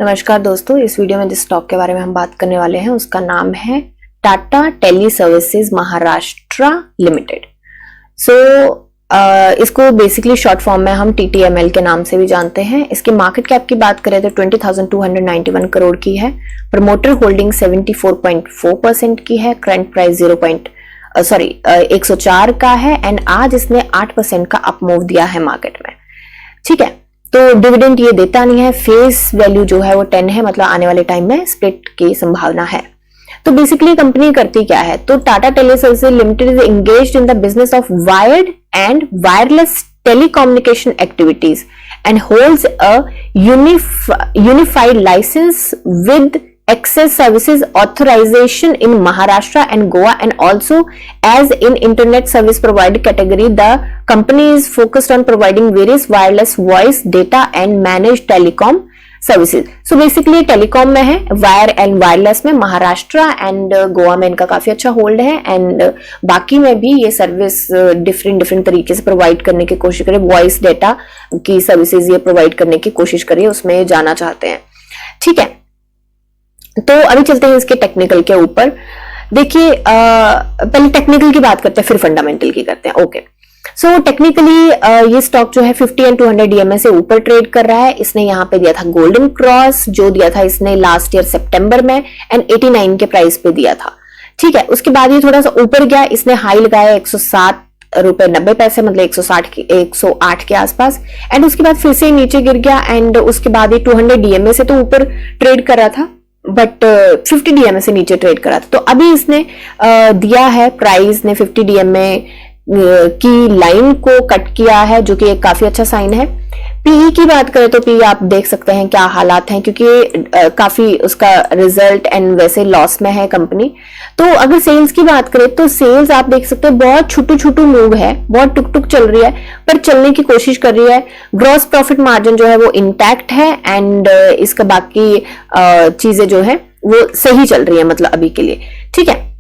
नमस्कार दोस्तों, इस वीडियो में जिस स्टॉक के बारे में हम बात करने वाले हैं उसका नाम है Tata tele services Maharashtra limited. इसको बेसिकली शॉर्ट फॉर्म में हम TTML के नाम से भी जानते हैं। इसकी मार्केट कैप की बात करें तो 20,291 करोड़ की है। प्रमोटर होल्डिंग 74.4% की है। करंट प्राइस 104 का है एंड आज इसने 8% का अप मूव दिया है मार्केट में। ठीक है, तो डिविडेंड ये देता नहीं है। फेस वैल्यू जो है वो 10 है, मतलब आने वाले टाइम में स्प्लिट की संभावना है। तो बेसिकली कंपनी करती क्या है, तो Tata tele services limited is engaged in the business of wired and wireless telecommunication activities and holds a unified licence with access services authorization in Maharashtra and Goa, and also as in internet service provider category the company is focused on providing various wireless voice data and managed telecom services. So basically telecom में है, wire and wireless में Maharashtra and Goa में इनका काफी अच्छा hold है and बाकी में भी ये सर्विस डिफरेंट तरीके से प्रोवाइड करने की कोशिश करे। वॉइस डेटा की सर्विसेज ये प्रोवाइड करने की कोशिश करे, उसमें जाना चाहते हैं। ठीक है, तो अभी चलते हैं इसके टेक्निकल के ऊपर। देखिए पहले टेक्निकल की बात करते हैं फिर फंडामेंटल की करते हैं। ओके, सो टेक्निकली ये स्टॉक जो है 50 एंड 200 DMA से ऊपर ट्रेड कर रहा है। इसने यहाँ पे दिया था गोल्डन क्रॉस, जो दिया था इसने लास्ट ईयर सितंबर में एंड 89 के प्राइस पे दिया था। ठीक है, उसके बाद ये थोड़ा सा ऊपर गया, इसने हाई लगाया 107.90, मतलब 108 के आसपास एंड उसके बाद फिर से नीचे गिर गया एंड उसके बाद ये 200 DMA से तो ऊपर ट्रेड कर रहा था बट 50 DMA से नीचे ट्रेड करा था। तो अभी इसने दिया है प्राइस ने 50 DMA की लाइन को कट किया है, जो कि एक काफी अच्छा साइन है। पीई की बात करें तो पीई आप देख सकते हैं क्या हालात हैं, क्योंकि काफी उसका रिजल्ट एंड वैसे लॉस में है कंपनी। तो अगर सेल्स की बात करें तो सेल्स आप देख सकते हैं बहुत छोटू मूव है, बहुत टुक चल रही है पर चलने की कोशिश कर रही है। ग्रॉस प्रॉफिट मार्जिन जो है वो इंटैक्ट है एंड इसका बाकी चीजें जो है वो सही चल रही है, मतलब अभी के लिए। ठीक है,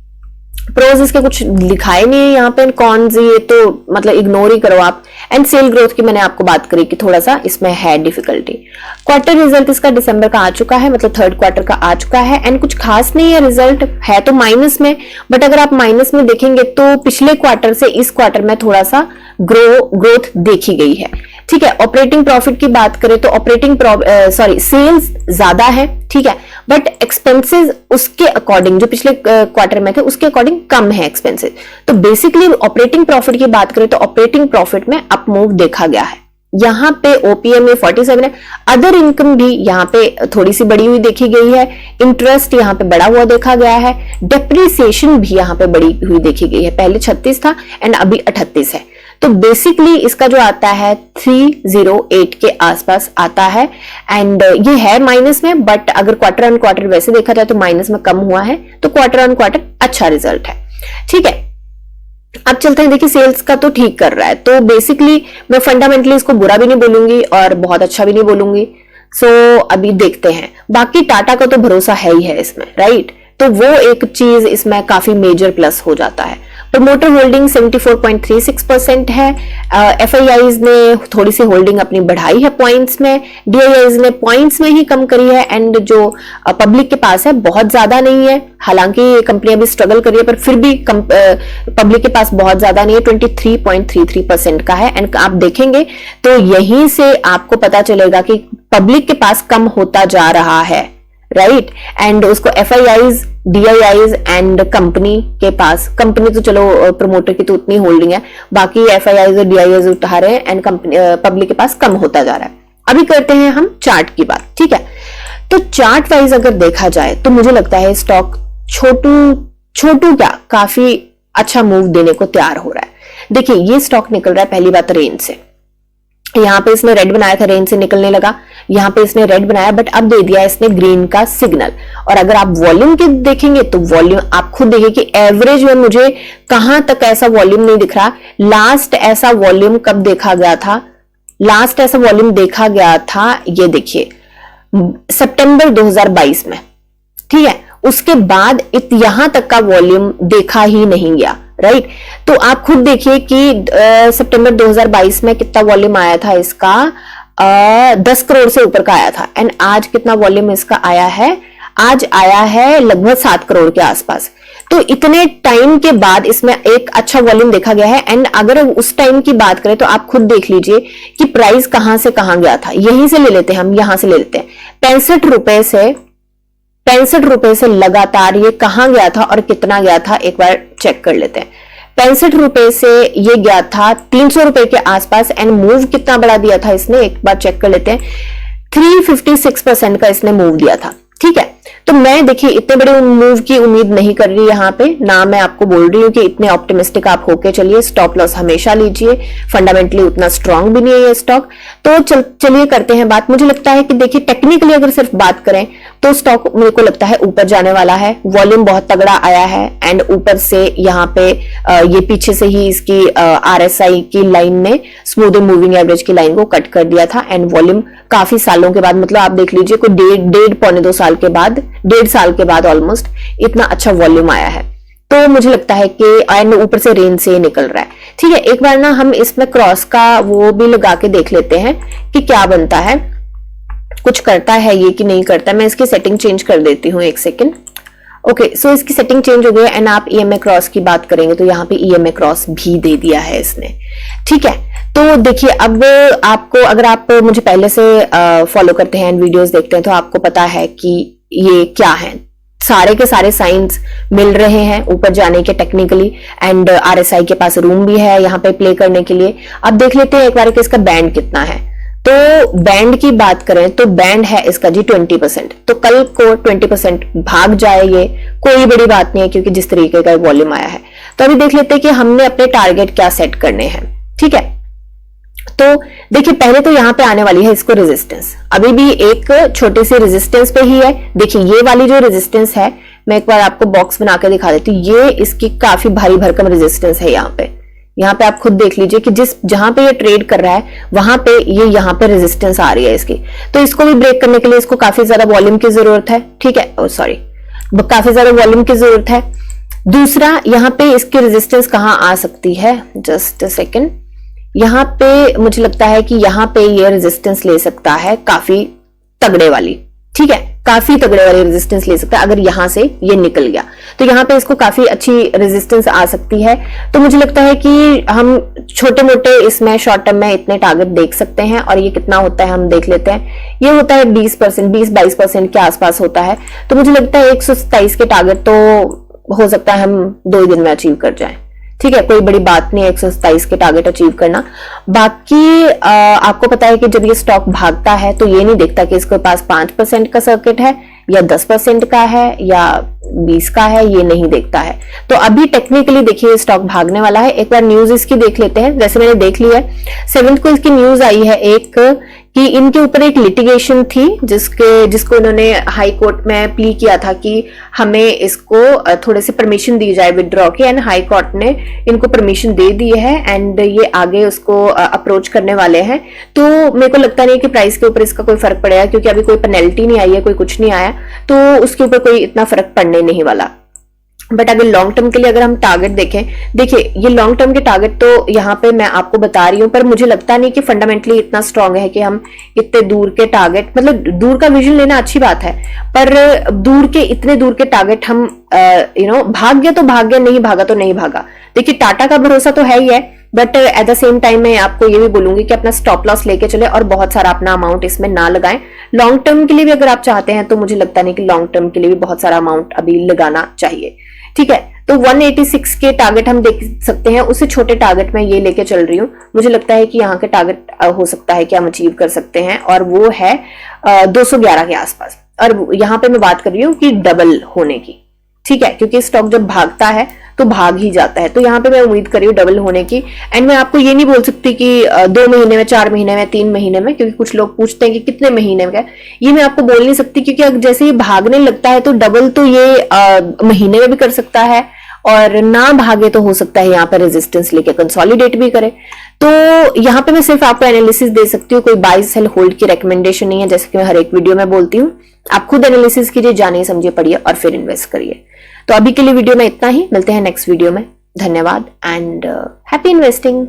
प्रोज इसके कुछ लिखाए नहीं है यहाँ पे, कॉन्स ये तो मतलब इग्नोर ही करो आप। एंड सेल ग्रोथ की मैंने आपको बात करी कि थोड़ा सा इसमें है डिफिकल्टी। क्वार्टर रिजल्ट इसका दिसंबर का आ चुका है, मतलब थर्ड क्वार्टर का आ चुका है एंड कुछ खास नहीं है। रिजल्ट है तो माइनस में, बट अगर आप माइनस में देखेंगे तो पिछले क्वार्टर से इस क्वार्टर में थोड़ा सा ग्रोथ देखी गई है। ठीक है, ऑपरेटिंग प्रॉफिट की बात करें तो सेल्स ज्यादा है, ठीक है, बट एक्सपेंसेस उसके अकॉर्डिंग जो पिछले क्वार्टर में थे उसके अकॉर्डिंग कम है एक्सपेंसेस। तो बेसिकली ऑपरेटिंग प्रॉफिट की बात करें तो ऑपरेटिंग प्रॉफिट में अप मूव देखा गया है। यहाँ पे OPM में 47 है। अदर इनकम भी यहाँ पे थोड़ी सी बढ़ी हुई देखी गई है। इंटरेस्ट यहाँ पे बढ़ा हुआ देखा गया है। डेप्रिसिएशन भी यहाँ पे बढ़ी हुई देखी गई है, पहले 36 था एंड अभी 38 है। तो बेसिकली इसका जो आता है 308 के आसपास आता है एंड ये है माइनस में, बट अगर क्वार्टर ऑन क्वार्टर वैसे देखा जाए तो माइनस में कम हुआ है, तो क्वार्टर ऑन क्वार्टर अच्छा रिजल्ट है। ठीक है, अब चलते हैं। देखिए सेल्स का तो ठीक कर रहा है, तो बेसिकली मैं फंडामेंटली इसको बुरा भी नहीं बोलूंगी और बहुत अच्छा भी नहीं बोलूंगी। अभी देखते हैं। बाकी टाटा का तो भरोसा है ही है इसमें, राइट, तो वो एक चीज इसमें काफी मेजर प्लस हो जाता है। प्रमोटर होल्डिंग 74.36% है। FIIs ने थोड़ी सी होल्डिंग अपनी बढ़ाई है पॉइंट्स में, DIIs ने पॉइंट्स में ही कम करी है एंड जो पब्लिक के पास है बहुत ज्यादा नहीं है। हालांकि कंपनी अभी स्ट्रगल करी है पर फिर भी पब्लिक के पास बहुत ज्यादा नहीं है, 23.33% का है एंड आप देखेंगे तो यहीं से आपको पता चलेगा कि पब्लिक के पास कम होता जा रहा है, राइट। एंड उसको FIIs, DIIs एंड कंपनी के पास, कंपनी तो चलो प्रमोटर की तो उतनी होल्डिंग है, बाकी FIIs और DIIs उठा रहे हैं एंड पब्लिक के पास कम होता जा रहा है। अभी करते हैं हम चार्ट की बात। ठीक है, तो चार्ट वाइज अगर देखा जाए तो मुझे लगता है स्टॉक छोटू क्या काफी अच्छा मूव देने को तैयार हो रहा है। देखिए ये स्टॉक निकल रहा है पहली बात रेंज से, यहाँ पे इसने रेड बनाया था, रेंज से निकलने लगा, यहाँ पे इसने रेड बनाया बट अब दे दिया इसने ग्रीन का सिग्नल। और अगर आप वॉल्यूम के देखेंगे तो वॉल्यूम आप खुद देखिए कि एवरेज में मुझे कहां तक ऐसा वॉल्यूम नहीं दिख रहा। लास्ट ऐसा वॉल्यूम कब देखा गया था? लास्ट ऐसा वॉल्यूम देखा गया था, ये देखिए सितंबर 2022 में, ठीक है। उसके बाद यहां तक का वॉल्यूम देखा ही नहीं गया, राइट। तो आप खुद देखिए कि सितंबर 2022 में कितना वॉल्यूम आया था इसका, 10 करोड़ से ऊपर का आया था एंड आज कितना वॉल्यूम इसका आया है, आज आया है लगभग 7 करोड़ के आसपास। तो इतने टाइम के बाद इसमें एक अच्छा वॉल्यूम देखा गया है एंड अगर उस टाइम की बात करें तो आप खुद देख लीजिए कि प्राइस कहां से कहां गया था। यहीं से ले लेते हैं हम, यहां से ले लेते हैं 65 रुपए से लगातार ये कहां गया था और कितना गया था एक बार चेक कर लेते हैं। 65 रुपए से ये गया था 300 रुपए के आसपास एंड मूव कितना बड़ा दिया था इसने, एक बार चेक कर लेते हैं। 356% का इसने मूव दिया था, ठीक है। तो मैं देखिए इतने बड़े मूव की उम्मीद नहीं कर रही यहाँ पे, ना मैं आपको बोल रही हूँ कि इतने ऑप्टिमिस्टिक आप होके चलिए। स्टॉप लॉस हमेशा लीजिए, फंडामेंटली उतना स्ट्रांग भी नहीं है ये स्टॉक। तो चलिए करते हैं बात। मुझे लगता है कि देखिए टेक्निकली अगर सिर्फ बात करें तो स्टॉक मेरे को लगता है ऊपर जाने वाला है। वॉल्यूम बहुत तगड़ा आया है एंड ऊपर से यहाँ पे ये पीछे से ही इसकी RSI की लाइन ने स्मूथ मूविंग एवरेज की लाइन को कट कर दिया था एंड वॉल्यूम काफी सालों के बाद, मतलब आप देख लीजिए कोई डेढ़ पौने 2 साल के बाद, 1.5 साल के बाद ऑलमोस्ट इतना अच्छा वॉल्यूम आया है। तो मुझे लगता है कि एंड ऊपर से रेंज से निकल रहा है, ठीक है। एक बार ना हम इसमें क्रॉस का वो भी लगा के देख लेते हैं कि क्या बनता है, कुछ करता है ये कि नहीं करता। मैं इसकी सेटिंग चेंज कर देती हूँ, एक सेकेंड। ओके, सो इसकी सेटिंग चेंज हो गई एंड आप EMA क्रॉस की बात करेंगे तो यहाँ पे EMA क्रॉस भी दे दिया है इसने, ठीक है। तो देखिए अब आपको, अगर आप मुझे पहले से फॉलो करते हैं एंड वीडियोस देखते हैं तो आपको पता है कि ये क्या है। सारे के सारे साइंस मिल रहे हैं ऊपर जाने के टेक्निकली एंड RSI के पास रूम भी है यहाँ पे प्ले करने के लिए। अब देख लेते हैं एक बार कि इसका बैंड कितना है। तो बैंड की बात करें तो बैंड है इसका जी 20%। तो कल को 20% भाग जाए ये कोई बड़ी बात नहीं है, क्योंकि जिस तरीके का वॉल्यूम आया है। तो अभी देख लेते हैं कि हमने अपने टारगेट क्या सेट करने हैं, ठीक है। तो देखिए पहले तो यहाँ पे आने वाली है इसको रेजिस्टेंस, अभी भी एक छोटी सी रेजिस्टेंस पे ही है। देखिए ये वाली जो रेजिस्टेंस है, मैं एक बार आपको बॉक्स बना के दिखा देती हूँ। ये इसकी काफी भारी भरकम रेजिस्टेंस है यहाँ पे आप खुद देख लीजिए कि जहां पे ये ट्रेड कर रहा है वहां पे ये यहाँ पे रेजिस्टेंस आ रही है इसकी। तो इसको भी ब्रेक करने के लिए इसको काफी ज्यादा वॉल्यूम की जरूरत है, ठीक है। काफी ज्यादा वॉल्यूम की जरूरत है। दूसरा यहाँ पे इसकी रेजिस्टेंस कहाँ आ सकती है, जस्ट अ सेकेंड। यहाँ पे मुझे लगता है कि यहाँ पे ये रेजिस्टेंस ले सकता है काफी तगड़े वाली, ठीक है, काफी तगड़े वाली रेजिस्टेंस ले सकता है। अगर यहां से ये निकल गया तो यहाँ पे इसको काफी अच्छी रेजिस्टेंस आ सकती है। तो मुझे लगता है कि हम छोटे मोटे इसमें शॉर्ट टर्म में इतने टारगेट देख सकते हैं। और ये कितना होता है हम देख लेते हैं। ये होता है 20-22% के आसपास होता है। तो मुझे लगता है 127 के टारगेट तो हो सकता है हम 2 दिन में अचीव कर जाए, ठीक है। कोई बड़ी बात नहीं है 127 के टारगेट अचीव करना। बाकी आपको पता है कि जब ये स्टॉक भागता है तो ये नहीं देखता कि इसके पास 5% का सर्किट है या 10% का है या 20 का है, ये नहीं देखता है। तो अभी टेक्निकली देखिए स्टॉक भागने वाला है। एक बार न्यूज इसकी देख लेते हैं। जैसे मैंने देख लिया है 7th को इसकी न्यूज आई है एक कि इनके ऊपर एक लिटिगेशन थी जिसको उन्होंने हाई कोर्ट में प्ली किया था कि हमें इसको थोड़े से परमिशन दी जाए विदड्रॉ की, एंड हाई कोर्ट ने इनको परमिशन दे दी है एंड ये आगे उसको अप्रोच करने वाले हैं। तो मेरे को लगता नहीं कि प्राइस के ऊपर इसका कोई फर्क पड़ेगा, क्योंकि अभी कोई पेनल्टी नहीं आई है, कोई कुछ नहीं आया, तो उसके ऊपर कोई इतना फर्क पड़ने नहीं वाला। बट अगर लॉन्ग टर्म के लिए अगर हम टारगेट देखें, देखिए ये लॉन्ग टर्म के टारगेट तो यहाँ पे मैं आपको बता रही हूँ, पर मुझे लगता नहीं कि फंडामेंटली इतना स्ट्रांग है कि हम इतने दूर के टारगेट, मतलब दूर का विजन लेना अच्छी बात है, पर इतने दूर के टारगेट हम भाग गया तो भाग गया, नहीं भागा तो नहीं भागा। देखिए टाटा का भरोसा तो है ही है, but at the same time मैं आपको ये भी बोलूंगी कि अपना स्टॉप लॉस लेके चले और बहुत सारा अपना अमाउंट इसमें ना लगाएं। लॉन्ग टर्म के लिए भी अगर आप चाहते हैं तो मुझे लगता नहीं कि लॉन्ग टर्म के लिए भी बहुत सारा अमाउंट अभी लगाना चाहिए, ठीक है। तो 186 के टारगेट हम देख सकते हैं, उससे छोटे टारगेट में ये लेके चल रही हूँ। मुझे लगता है कि यहाँ के टारगेट हो सकता है कि हम अचीव कर सकते हैं, और वो है 211 के आसपास। और यहाँ पे मैं बात कर रही हूँ कि डबल होने की, ठीक है, क्योंकि स्टॉक जब भागता है तो भाग ही जाता है। तो यहाँ पे मैं उम्मीद कर रही हूँ डबल होने की। एंड मैं आपको ये नहीं बोल सकती कि 2 महीने में, 4 महीने में, 3 महीने में, क्योंकि कुछ लोग पूछते हैं कि कितने महीने में, ये मैं आपको बोल नहीं सकती, क्योंकि जैसे ये भागने लगता है तो डबल तो ये महीने में भी कर सकता है, और ना भागे तो हो सकता है यहाँ पर रेजिस्टेंस लेके कंसोलिडेट भी करे। तो यहाँ पे मैं सिर्फ आपको एनालिसिस दे सकती हूँ, कोई बाय सेल होल्ड की रिकमेंडेशन नहीं है, जैसे कि मैं हर एक वीडियो में बोलती हूँ। आप खुद एनालिसिस कीजिए, जानिए समझिए, पढ़िए और फिर इन्वेस्ट करिए। तो अभी के लिए वीडियो में इतना ही, मिलते हैं नेक्स्ट वीडियो में। धन्यवाद एंड हैप्पी इन्वेस्टिंग।